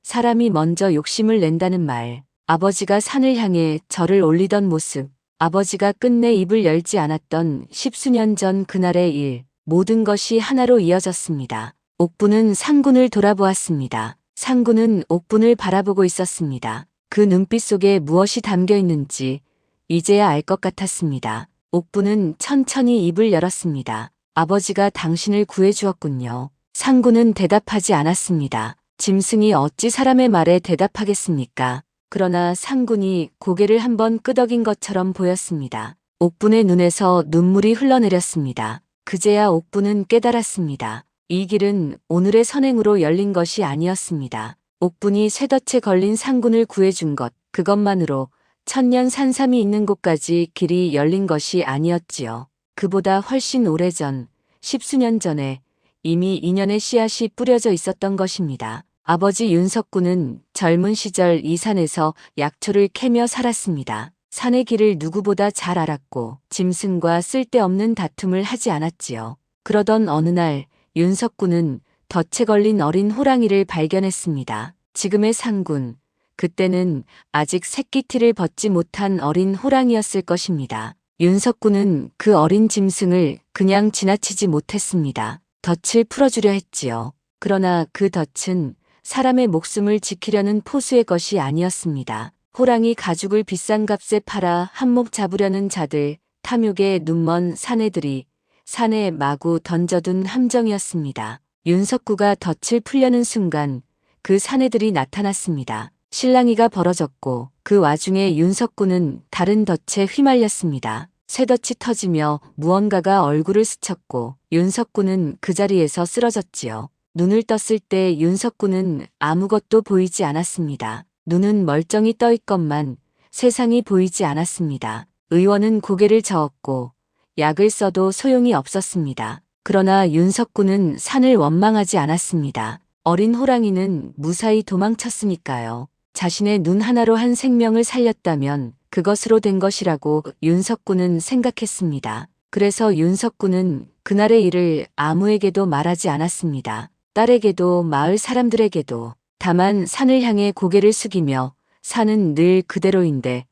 Speaker 5: 사람이 먼저 욕심을 낸다는 말, 아버지가 산을 향해 절을 올리던 모습, 아버지가 끝내 입을 열지 않았던 10수년 전 그날의 일, 모든 것이 하나로 이어졌습니다. 옥분은 상군을 돌아보았습니다. 상군은 옥분을 바라보고 있었습니다. 그 눈빛 속에 무엇이 담겨 있는지 이제야 알 것 같았습니다. 옥분은 천천히 입을 열었습니다. 아버지가 당신을 구해주었군요. 상군은 대답하지 않았습니다. 짐승이 어찌 사람의 말에 대답하겠습니까? 그러나 상군이 고개를 한번 끄덕인 것처럼 보였습니다. 옥분의 눈에서 눈물이 흘러내렸습니다. 그제야 옥분은 깨달았습니다. 이 길은 오늘의 선행으로 열린 것이 아니었습니다. 옥분이 쇠덫에 걸린 상군을 구해준 것, 그것만으로 천년 산삼이 있는 곳까지 길이 열린 것이 아니었지요. 그보다 훨씬 오래전, 10수년 전에 이미 인연의 씨앗이 뿌려져 있었던 것입니다. 아버지 윤석군은 젊은 시절 이 산에서 약초를 캐며 살았습니다. 산의 길을 누구보다 잘 알았고 짐승과 쓸데없는 다툼을 하지 않았지요. 그러던 어느 날 윤석군은 덫에 걸린 어린 호랑이를 발견했습니다. 지금의 상군, 그때는 아직 새끼티를 벗지 못한 어린 호랑이였을 것입니다. 윤석군은 그 어린 짐승을 그냥 지나치지 못했습니다. 덫을 풀어주려 했지요. 그러나 그 덫은 사람의 목숨을 지키려는 포수의 것이 아니었습니다. 호랑이 가죽을 비싼 값에 팔아 한몫 잡으려는 자들, 탐욕에 눈먼 사내들이 산에 마구 던져둔 함정이었습니다. 윤석구가 덫을 풀려는 순간 그 사내들이 나타났습니다. 실랑이가 벌어졌고 그 와중에 윤석구는 다른 덫에 휘말렸습니다. 쇠덫이 터지며 무언가가 얼굴을 스쳤고 윤석구는 그 자리에서 쓰러졌지요. 눈을 떴을 때 윤석구는 아무것도 보이지 않았습니다. 눈은 멀쩡히 떠 있건만 세상이 보이지 않았습니다. 의원은 고개를 저었고 약을 써도 소용이 없었습니다. 그러나 윤석구는 산을 원망하지 않았습니다. 어린 호랑이는 무사히 도망쳤으니까요. 자신의 눈 하나로 한 생명을 살렸다면 그것으로 된 것이라고 윤석구는 생각했습니다. 그래서 윤석구는 그날의 일을 아무에게도 말하지 않았습니다. 딸에게도 마을 사람들에게도. 다만 산을 향해 고개를 숙이며 산은 늘 그대로인데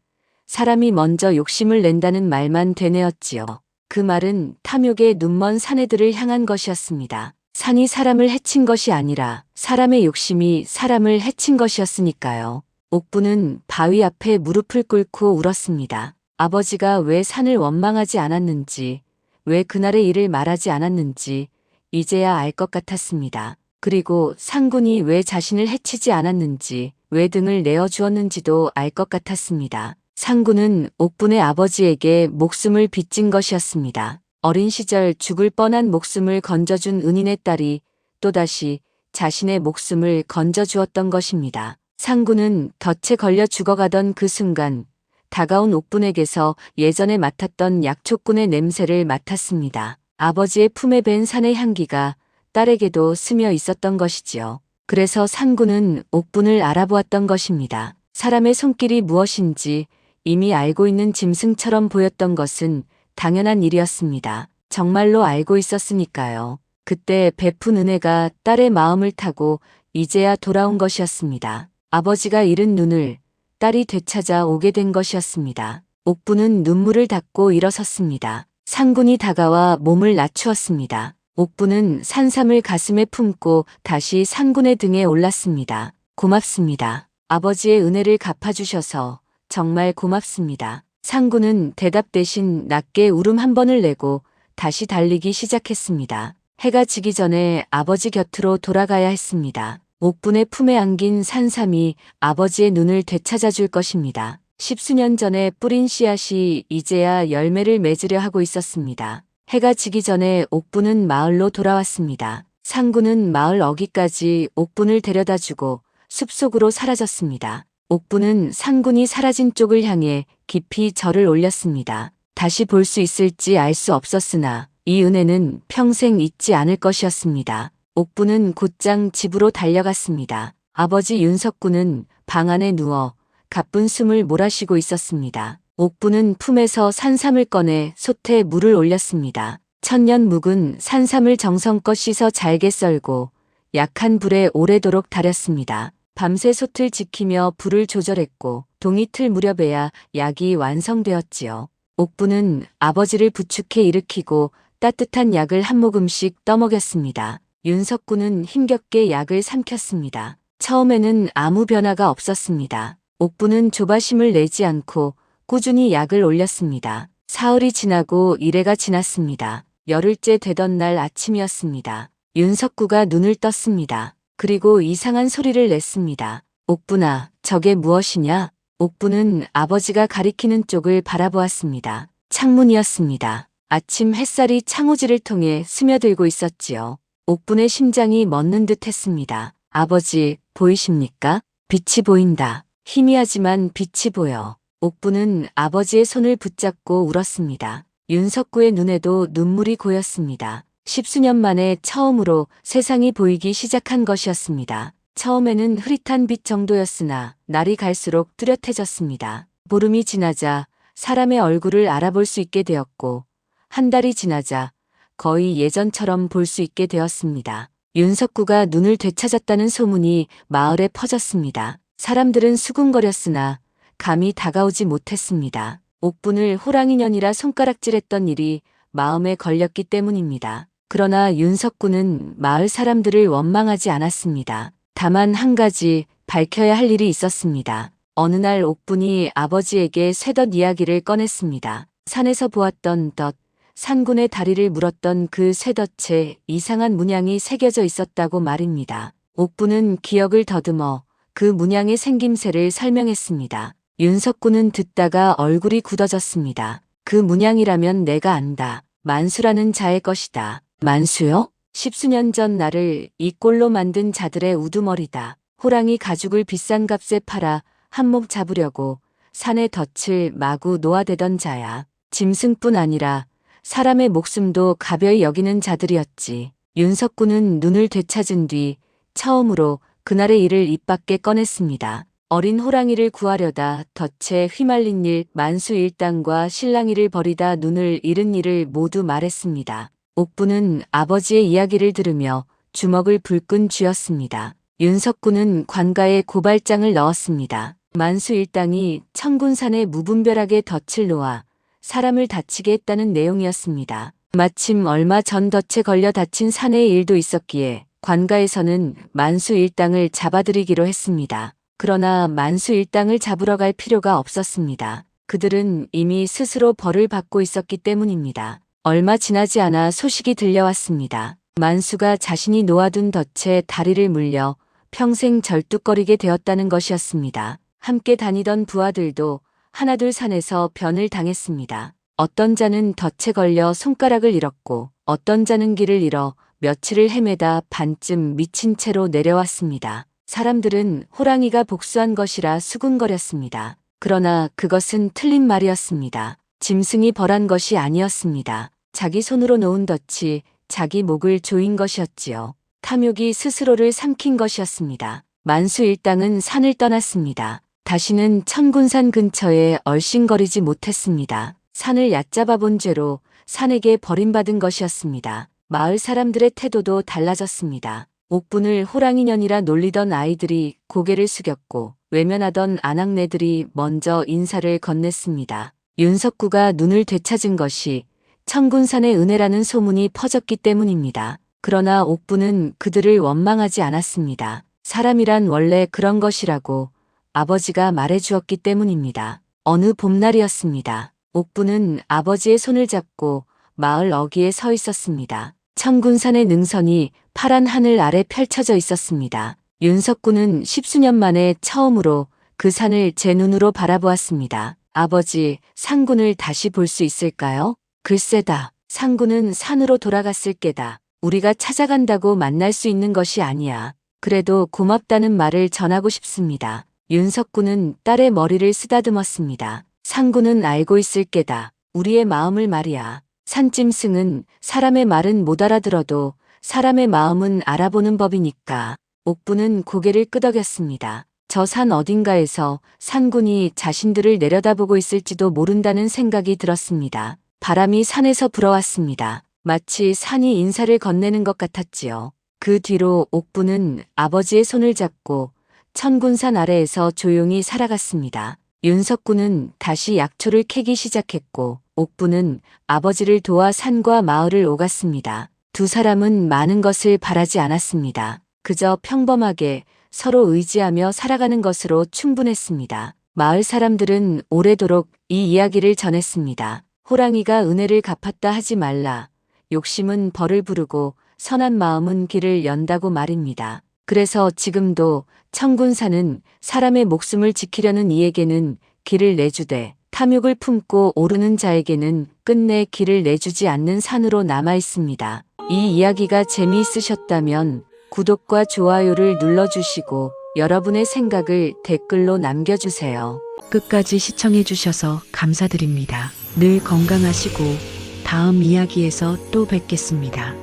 Speaker 5: 사람이 먼저 욕심을 낸다는 말만 되뇌었지요. 그 말은 탐욕의 눈먼 사내들을 향한 것이었습니다. 산이 사람을 해친 것이 아니라 사람의 욕심이 사람을 해친 것이었으니까요. 옥부는 바위 앞에 무릎을 꿇고 울었습니다. 아버지가 왜 산을 원망하지 않았는지, 왜 그날의 일을 말하지 않았는지 이제야 알 것 같았습니다. 그리고 상군이 왜 자신을 해치지 않았는지, 왜 등을 내어주었는지도 알 것 같았습니다. 상군은 옥분의 아버지에게 목숨을 빚진 것이었습니다. 어린 시절 죽을 뻔한 목숨을 건져준 은인의 딸이 또다시 자신의 목숨을 건져주었던 것입니다. 상군은 덫에 걸려 죽어가던 그 순간 다가온 옥분에게서 예전에 맡았던 약초꾼의 냄새를 맡았습니다. 아버지의 품에 밴 산의 향기가 딸에게도 스며 있었던 것이지요. 그래서 상군은 옥분을 알아보았던 것입니다. 사람의 손길이 무엇인지 이미 알고 있는 짐승처럼 보였던 것은 당연한 일이었습니다. 정말로 알고 있었으니까요. 그때 베푼 은혜가 딸의 마음을 타고 이제야 돌아온 것이었습니다. 아버지가 잃은 눈을 딸이 되찾아 오게 된 것이었습니다. 옥분은 눈물을 닦고 일어섰습니다. 상군이 다가와 몸을 낮추었습니다. 옥분은 산삼을 가슴에 품고 다시 상군의 등에 올랐습니다. 고맙습니다. 아버지의 은혜를 갚아주셔서 정말 고맙습니다. 상군은 대답 대신 낮게 울음 한 번을 내고 다시 달리기 시작했습니다. 해가 지기 전에 아버지 곁으로 돌아가야 했습니다. 옥분의 품에 안긴 산삼이 아버지의 눈을 되찾아 줄 것입니다. 10수년 전에 뿌린 씨앗이 이제야 열매를 맺으려 하고 있었습니다. 해가 지기 전에 옥분은 마을로 돌아왔습니다. 상군은 마을 어귀까지 옥분을 데려다주고 숲속으로 사라졌습니다. 옥분은 상군이 사라진 쪽을 향해 깊이 절을 올렸습니다. 다시 볼 수 있을지 알 수 없었으나 이 은혜는 평생 잊지 않을 것이었습니다. 옥분은 곧장 집으로 달려갔습니다. 아버지 윤석군은 방 안에 누워 가쁜 숨을 몰아쉬고 있었습니다. 옥분은 품에서 산삼을 꺼내 솥에 물을 올렸습니다. 천년 묵은 산삼을 정성껏 씻어 잘게 썰고 약한 불에 오래도록 달였습니다. 밤새 솥을 지키며 불을 조절했고 동이틀 무렵에야 약이 완성되었지요. 옥부는 아버지를 부축해 일으키고 따뜻한 약을 한 모금씩 떠먹였습니다. 윤석구는 힘겹게 약을 삼켰습니다. 처음에는 아무 변화가 없었습니다. 옥부는 조바심을 내지 않고 꾸준히 약을 올렸습니다. 사흘이 지나고 이래가 지났습니다. 열흘째 되던 날 아침이었습니다. 윤석구가 눈을 떴습니다. 그리고 이상한 소리를 냈습니다. 옥부나, 저게 무엇이냐? 옥부는 아버지가 가리키는 쪽을 바라보았습니다. 창문이었습니다. 아침 햇살이 창호지를 통해 스며들고 있었지요. 옥분의 심장이 멎는 듯 했습니다. 아버지, 보이십니까? 빛이 보인다. 희미하지만 빛이 보여. 옥부는 아버지의 손을 붙잡고 울었습니다. 윤석구의 눈에도 눈물이 고였습니다. 10수년 만에 처음으로 세상이 보이기 시작한 것이었습니다. 처음에는 흐릿한 빛 정도였으나 날이 갈수록 뚜렷해졌습니다. 보름이 지나자 사람의 얼굴을 알아볼 수 있게 되었고 한 달이 지나자 거의 예전처럼 볼 수 있게 되었습니다. 윤석구가 눈을 되찾았다는 소문이 마을에 퍼졌습니다. 사람들은 수군거렸으나 감히 다가오지 못했습니다. 옥분을 호랑이년이라 손가락질했던 일이 마음에 걸렸기 때문입니다. 그러나 윤석구는 마을 사람들을 원망하지 않았습니다. 다만 한 가지 밝혀야 할 일이 있었습니다. 어느 날 옥분이 아버지에게 쇠덫 이야기를 꺼냈습니다. 산에서 보았던 덫, 산군의 다리를 물었던 그 쇠덫에 이상한 문양이 새겨져 있었다고 말입니다. 옥분은 기억을 더듬어 그 문양의 생김새를 설명했습니다. 윤석구는 듣다가 얼굴이 굳어졌습니다. 그 문양이라면 내가 안다. 만수라는 자의 것이다. 만수요? 10수년 전 나를 이 꼴로 만든 자들의 우두머리다. 호랑이 가죽을 비싼 값에 팔아 한몫 잡으려고 산의 덫을 마구 놓아대던 자야. 짐승뿐 아니라 사람의 목숨도 가벼이 여기는 자들이었지. 윤석구는 눈을 되찾은 뒤 처음으로 그날의 일을 입 밖에 꺼냈습니다. 어린 호랑이를 구하려다 덫에 휘말린 일, 만수일당과 실랑이를 벌이다 눈을 잃은 일을 모두 말했습니다. 옥부는 아버지의 이야기를 들으며 주먹을 불끈 쥐었습니다. 윤석구는 관가에 고발장을 넣었습니다. 만수일당이 청군산에 무분별하게 덫을 놓아 사람을 다치게 했다는 내용이었습니다. 마침 얼마 전 덫에 걸려 다친 사내의 일도 있었기에 관가에서는 만수일당을 잡아들이기로 했습니다. 그러나 만수일당을 잡으러 갈 필요가 없었습니다. 그들은 이미 스스로 벌을 받고 있었기 때문입니다. 얼마 지나지 않아 소식이 들려왔습니다. 만수가 자신이 놓아둔 덫에 다리를 물려 평생 절뚝거리게 되었다는 것이었습니다. 함께 다니던 부하들도 하나둘 산에서 변을 당했습니다. 어떤 자는 덫에 걸려 손가락을 잃었고 어떤 자는 길을 잃어 며칠을 헤매다 반쯤 미친 채로 내려왔습니다. 사람들은 호랑이가 복수한 것이라 수군거렸습니다. 그러나 그것은 틀린 말이었습니다. 짐승이 벌한 것이 아니었습니다. 자기 손으로 놓은 덫이 자기 목을 조인 것이었지요. 탐욕이 스스로를 삼킨 것이었습니다. 만수일당은 산을 떠났습니다. 다시는 천군산 근처에 얼씬거리지 못했습니다. 산을 얕잡아 본 죄로 산에게 버림받은 것이었습니다. 마을 사람들의 태도도 달라졌습니다. 옥분을 호랑이년이라 놀리던 아이들이 고개를 숙였고 외면하던 아낙네들이 먼저 인사를 건넸습니다. 윤석구가 눈을 되찾은 것이 청군산의 은혜라는 소문이 퍼졌기 때문입니다. 그러나 옥분은 그들을 원망하지 않았습니다. 사람이란 원래 그런 것이라고 아버지가 말해주었기 때문입니다. 어느 봄날이었습니다. 옥분은 아버지의 손을 잡고 마을 어귀에 서 있었습니다. 청군산의 능선이 파란 하늘 아래 펼쳐져 있었습니다. 윤석구는 10수년 만에 처음으로 그 산을 제 눈으로 바라보았습니다. 아버지, 상군을 다시 볼 수 있을까요? 글쎄다. 상군은 산으로 돌아갔을 게다. 우리가 찾아간다고 만날 수 있는 것이 아니야. 그래도 고맙다는 말을 전하고 싶습니다. 윤석구는 딸의 머리를 쓰다듬었습니다. 상군은 알고 있을 게다. 우리의 마음을 말이야. 산짐승은 사람의 말은 못 알아들어도 사람의 마음은 알아보는 법이니까. 옥부는 고개를 끄덕였습니다. 저 산 어딘가에서 상군이 자신들을 내려다보고 있을지도 모른다는 생각이 들었습니다. 바람이 산에서 불어왔습니다. 마치 산이 인사를 건네는 것 같았지요. 그 뒤로 옥부는 아버지의 손을 잡고 천군산 아래에서 조용히 살아갔습니다. 윤석군은 다시 약초를 캐기 시작했고 옥부는 아버지를 도와 산과 마을을 오갔습니다. 두 사람은 많은 것을 바라지 않았습니다. 그저 평범하게 서로 의지하며 살아가는 것으로 충분했습니다. 마을 사람들은 오래도록 이 이야기를 전했습니다. 호랑이가 은혜를 갚았다 하지 말라. 욕심은 벌을 부르고 선한 마음은 길을 연다고 말입니다. 그래서 지금도 청군산은 사람의 목숨을 지키려는 이에게는 길을 내주되 탐욕을 품고 오르는 자에게는 끝내 길을 내주지 않는 산으로 남아 있습니다. 이 이야기가 재미있으셨다면 구독과 좋아요를 눌러주시고 여러분의 생각을 댓글로 남겨주세요.
Speaker 4: 끝까지 시청해 주셔서 감사드립니다. 늘 건강하시고 다음 이야기에서 또 뵙겠습니다.